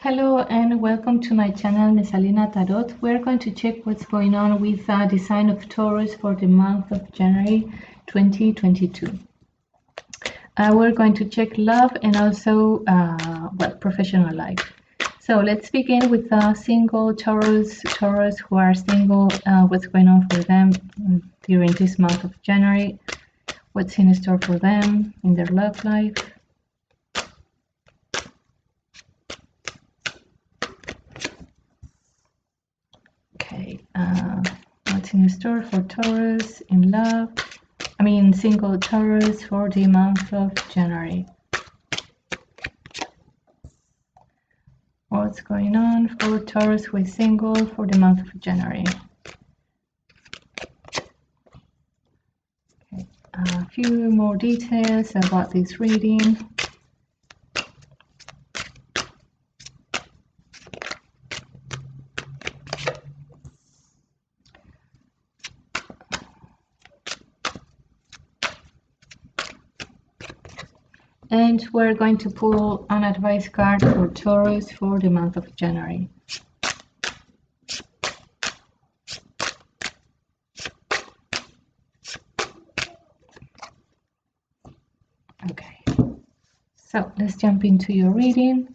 Hello and welcome to my channel Mesalina Tarot. We're going to check what's going on with the sign of Taurus for the month of January 2022. We're going to check love and also professional life. So let's begin with single Taurus who are single. What's going on for them during this month of January? What's in store for them in their love life? What's in store for Taurus in love? Single Taurus for the month of January. What's going on for Taurus who is single for the month of January? Okay, a few more details about this reading. And we're going to pull an advice card for Taurus for the month of January. Okay, so let's jump into your reading.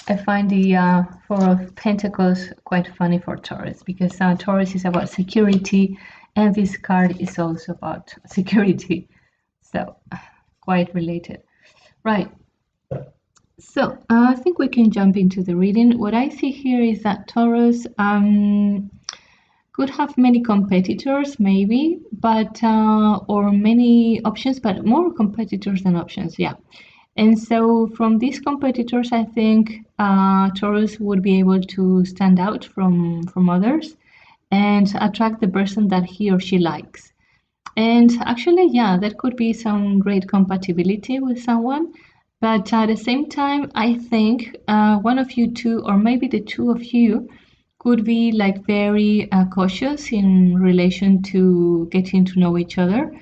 I find the Four of Pentacles quite funny for Taurus because Taurus is about security and this card is also about security. So quite related. Right. So I think we can jump into the reading. What I see here is that Taurus could have many competitors maybe, but or many options, but more competitors than options. Yeah. And so from these competitors, I think Taurus would be able to stand out from others and attract the person that he or she likes. And actually, yeah, there could be some great compatibility with someone. But at the same time, I think one of you two, or maybe the two of you, could be like very cautious in relation to getting to know each other.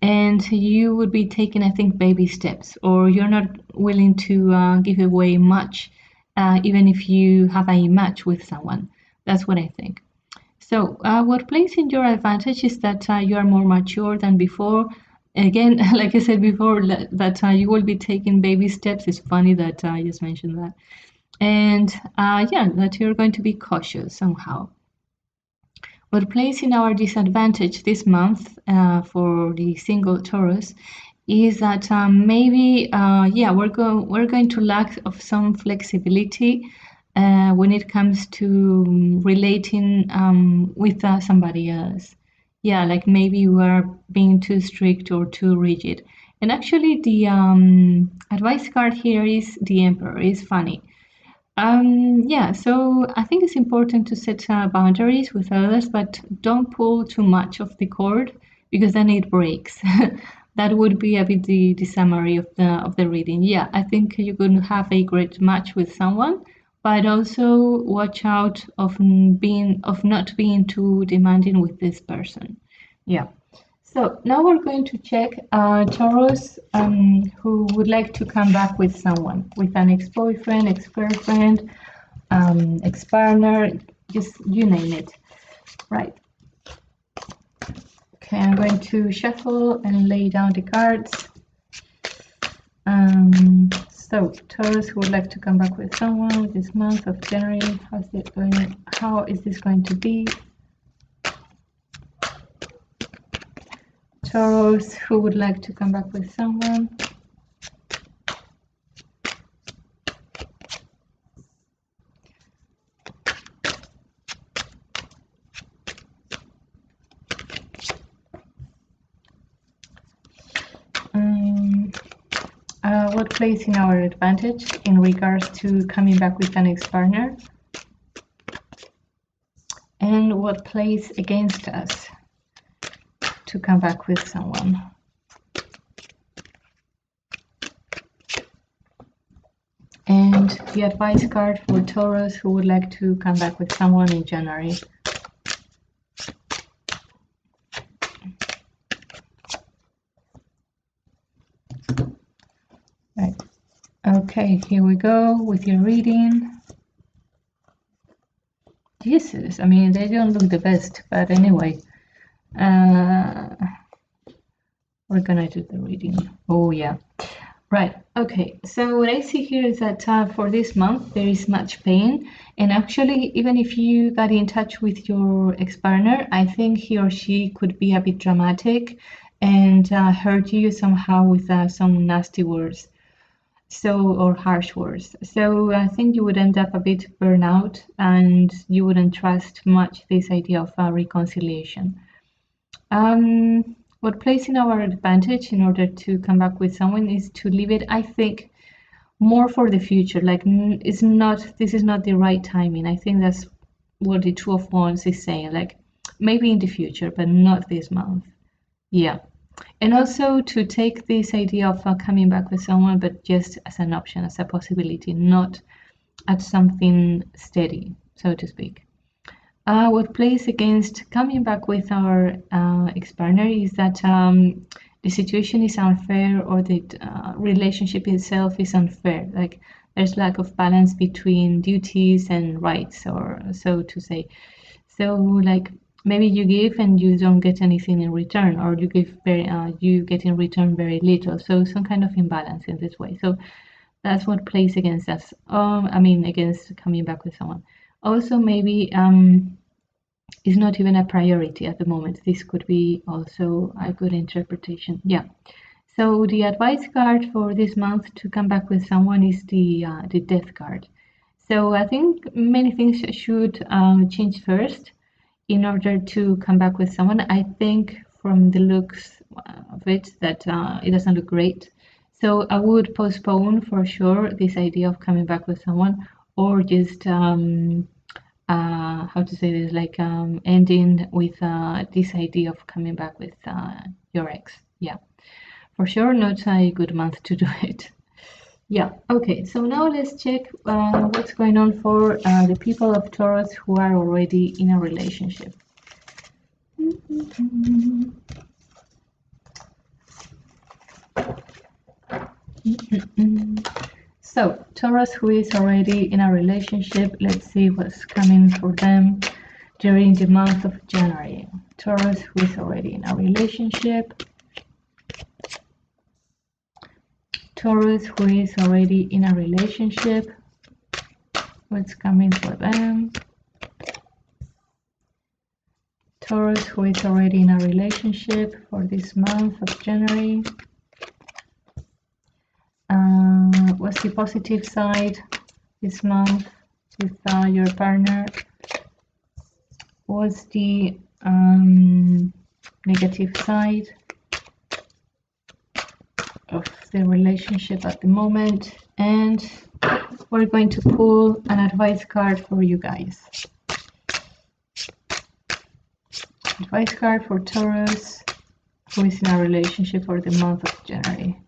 And you would be taking, I think, baby steps, or you're not willing to give away much, even if you have a match with someone. That's what I think. So what plays in your advantage is that you are more mature than before. Again, like I said before, that you will be taking baby steps. It's funny that I just mentioned that. And yeah, that you're going to be cautious somehow. What plays in our disadvantage this month for the single Taurus is that maybe yeah, we're going to lack of some flexibility when it comes to relating with somebody else. Yeah, like maybe we are being too strict or too rigid. And actually, the advice card here is the Emperor. Is funny. Yeah, so I think it's important to set boundaries with others, but don't pull too much of the cord because then it breaks. That would be a bit the summary of the reading. Yeah, I think you're going to have a great match with someone, but also watch out of not being too demanding with this person. Yeah. So now we're going to check Taurus who would like to come back with someone, with an ex-boyfriend, ex-girlfriend, ex-partner, just you name it. Right. Okay, I'm going to shuffle and lay down the cards. So Taurus who would like to come back with someone this month of January, how is this going to be? Taurus who would like to come back with someone. What plays in our advantage in regards to coming back with an ex-partner? And what plays against us to come back with someone? And the advice card for Taurus who would like to come back with someone in January. Okay, here we go with your reading. Jesus, I mean, they don't look the best, but anyway. We're gonna do the reading. Oh, yeah. Right, okay. So what I see here is that for this month, there is much pain. And actually, even if you got in touch with your ex-partner, I think he or she could be a bit dramatic and hurt you somehow with some nasty words. Or harsh words. So I think you would end up a bit burnout and you wouldn't trust much this idea of reconciliation. What plays in our advantage in order to come back with someone is to leave it, I think, more for the future. Like this is not the right timing. I think that's what the Two of Wands is saying. Like maybe in the future, but not this month. Yeah. And also to take this idea of coming back with someone, but just as an option, as a possibility, not as something steady, so to speak. What plays against coming back with our ex-partner is that the situation is unfair, or the relationship itself is unfair. Like there's lack of balance between duties and rights, or so to say. So like maybe you give and you don't get anything in return, or you give you get in return very little. So some kind of imbalance in this way. So that's what plays against us. Against coming back with someone. Also, maybe is not even a priority at the moment. This could be also a good interpretation. Yeah. So the advice card for this month to come back with someone is the Death card. So I think many things should change first in order to come back with someone. I think from the looks of it that it doesn't look great. So I would postpone for sure this idea of coming back with someone, or just how to say this, like ending with this idea of coming back with your ex. Yeah, for sure not a good month to do it. Yeah, okay, so now let's check what's going on for the people of Taurus who are already in a relationship. So, Taurus who is already in a relationship, let's see what's coming for them during the month of January. Taurus who is already in a relationship. Taurus who is already in a relationship. What's coming for them? Taurus who is already in a relationship for this month of January. What's the positive side this month with your partner? What's the negative side of the relationship at the moment? And we're going to pull an advice card for you guys. Advice card for Taurus who is in a relationship for the month of January.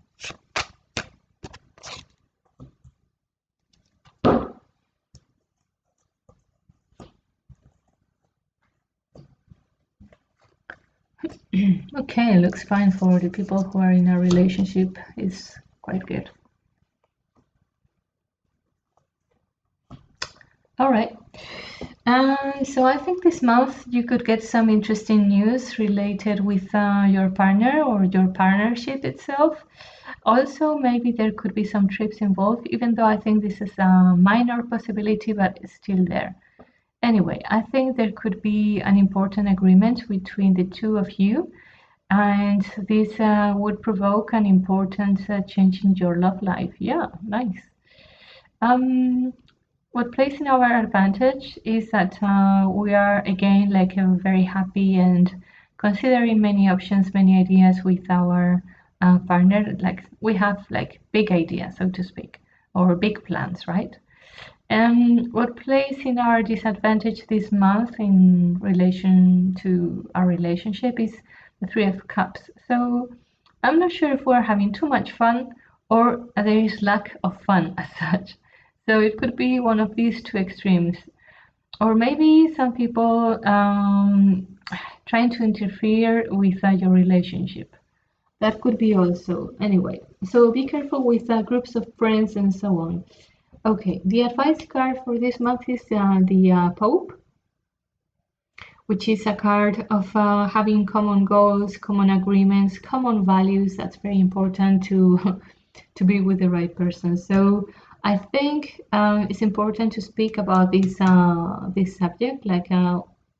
Okay, looks fine for the people who are in a relationship. It's quite good. All right. So I think this month you could get some interesting news related with your partner or your partnership itself. Also, maybe there could be some trips involved, even though I think this is a minor possibility, but it's still there. Anyway, I think there could be an important agreement between the two of you, and this would provoke an important change in your love life. Yeah, nice. What plays in our advantage is that we are again like very happy and considering many options, many ideas with our partner. Like we have like big ideas, so to speak, or big plans, right? And what plays in our disadvantage this month in relation to our relationship is the Three of Cups. So I'm not sure if we're having too much fun or there is lack of fun as such. So it could be one of these two extremes. Or maybe some people trying to interfere with your relationship. That could be also. Anyway, so be careful with groups of friends and so on. Okay, the advice card for this month is the Pope, which is a card of having common goals, common agreements, common values. That's very important to to be with the right person. So I think it's important to speak about this subject, like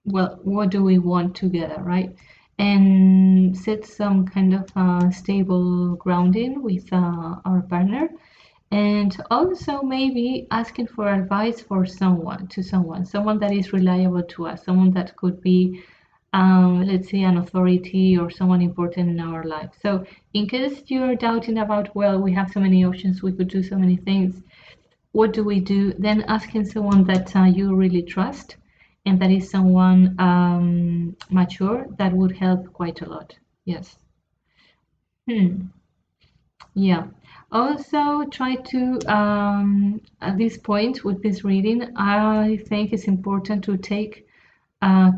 well, what do we want together, right? And set some kind of stable grounding with our partner, and also maybe asking for advice for someone that is reliable to us, someone that could be let's say an authority or someone important in our life. So in case you're doubting about, well, we have so many options, we could do so many things, what do we do? Then asking someone that you really trust and that is someone mature, that would help quite a lot. Yes. Hmm. Yeah. Also, try to, at this point with this reading, I think it's important to take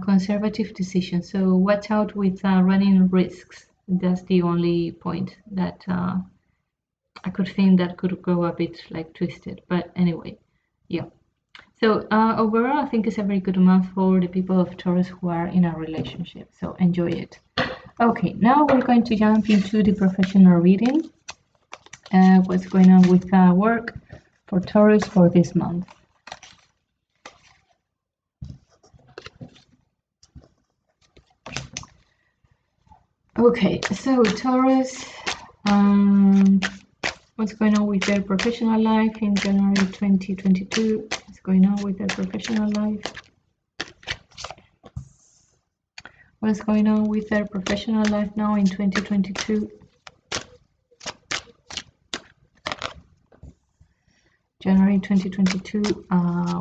conservative decisions. So watch out with running risks. That's the only point that I could think that could go a bit like twisted. But anyway, yeah. So overall, I think it's a very good month for the people of Taurus who are in a relationship. So enjoy it. Okay, now we're going to jump into the professional reading. What's going on with work for Taurus for this month. Okay, so Taurus, what's going on with their professional life in January 2022? What's going on with their professional life? What's going on with their professional life now in 2022? January 2022,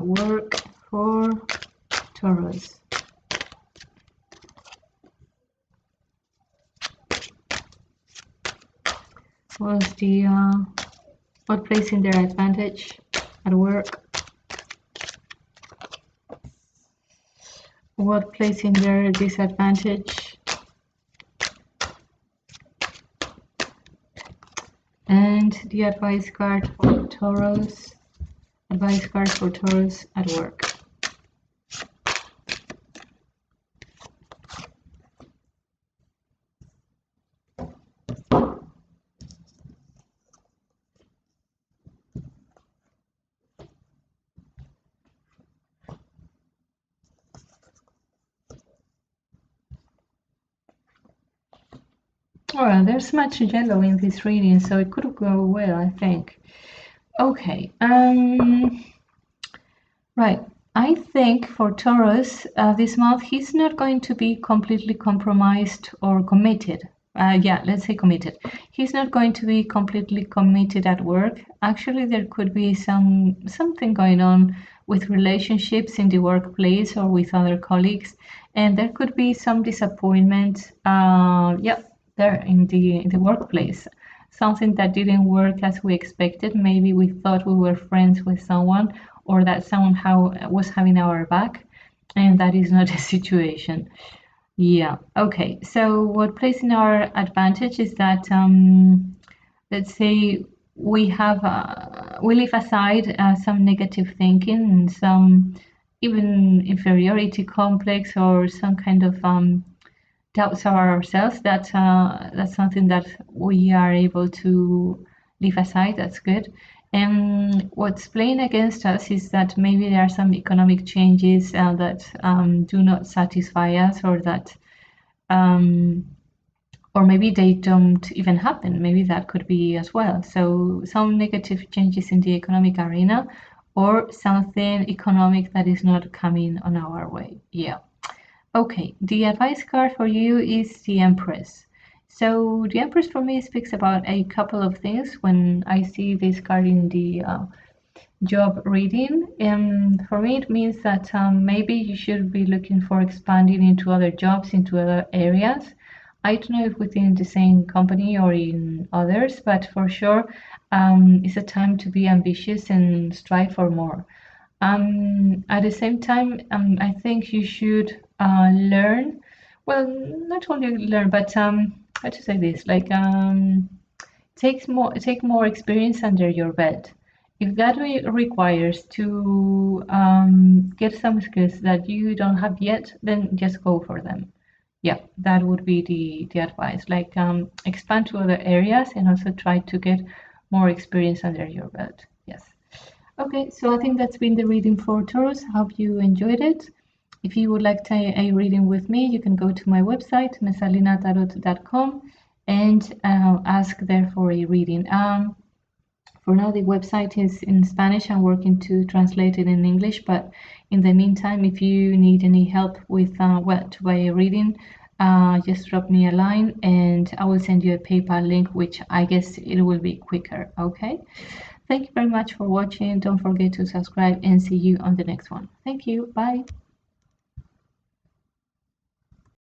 work for Taurus. What's the what plays in their advantage at work? What plays in their disadvantage? And the advice card for Taurus. Advice card for Taurus at work. Well, there's much yellow in this reading, so it could go well, I think. Okay, right. I think for Taurus, this month, he's not going to be completely compromised or committed. Yeah, let's say committed. He's not going to be completely committed at work. Actually, there could be something going on with relationships in the workplace or with other colleagues, and there could be some disappointment. Yeah, there in the workplace. Something that didn't work as we expected. Maybe we thought we were friends with someone, or that someone was having our back, and that is not a situation. Yeah, okay. So what plays in our advantage is that let's say we leave aside some negative thinking and some even inferiority complex or some kind of doubts about ourselves. That's something that we are able to leave aside. That's good. And what's playing against us is that maybe there are some economic changes that do not satisfy us, um, or maybe they don't even happen. Maybe that could be as well. So some negative changes in the economic arena, or something economic that is not coming on our way. Yeah. Okay, the advice card for you is the Empress. So the Empress for me speaks about a couple of things when I see this card in the job reading. For me, it means that maybe you should be looking for expanding into other jobs, into other areas. I don't know if within the same company or in others, but for sure, it's a time to be ambitious and strive for more. At the same time, I think you should learn. Well, not only learn, but how to say this, like take more experience under your belt. If that requires to get some skills that you don't have yet, then just go for them. Yeah, that would be the advice. Like expand to other areas and also try to get more experience under your belt. Yes. Okay, so I think that's been the reading for Taurus. Hope you enjoyed it. If you would like to a reading with me, you can go to my website, mesalinatarot.com, and ask there for a reading. For now, the website is in Spanish. I'm working to translate it in English, but in the meantime, if you need any help with to buy a reading, just drop me a line and I will send you a PayPal link, which I guess it will be quicker. Okay. Thank you very much for watching. Don't forget to subscribe and see you on the next one. Thank you. Bye.